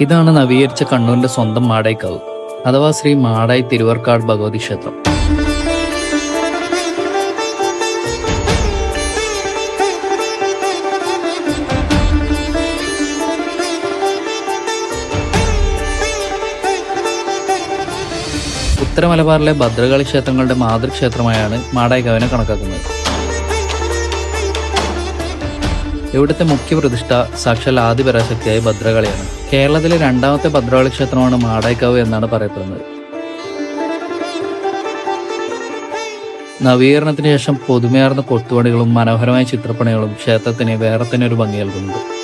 ഇതാണ് നവീകരിച്ച കണ്ണൂരിന്റെ സ്വന്തം മാടായിക്കാവ് അഥവാ ശ്രീ മാടായി തിരുവർക്കാട് ഭഗവതി ക്ഷേത്രം. ഉത്തര മലബാറിലെ ഭദ്രകാളി ക്ഷേത്രങ്ങളുടെ മാതൃക്ഷേത്രമായാണ് മാടായിക്കാവിനെ കണക്കാക്കുന്നത്. ഇവിടുത്തെ മുഖ്യ പ്രതിഷ്ഠ സാക്ഷാൽ ആദിപരാശക്തിയായ ഭദ്രകാളിയാണ്. കേരളത്തിലെ രണ്ടാമത്തെ ഭദ്രകാളി ക്ഷേത്രമാണ് മാടായിക്കാവ് എന്നാണ് പറയപ്പെടുന്നത്. നവീകരണത്തിന് ശേഷം പുതുമയാർന്ന കൊത്തുപണികളും മനോഹരമായ ചിത്രപ്പണികളും ക്ഷേത്രത്തിന് വേറെ തന്നെ ഒരു ഭംഗി നൽകുന്നുണ്ട്.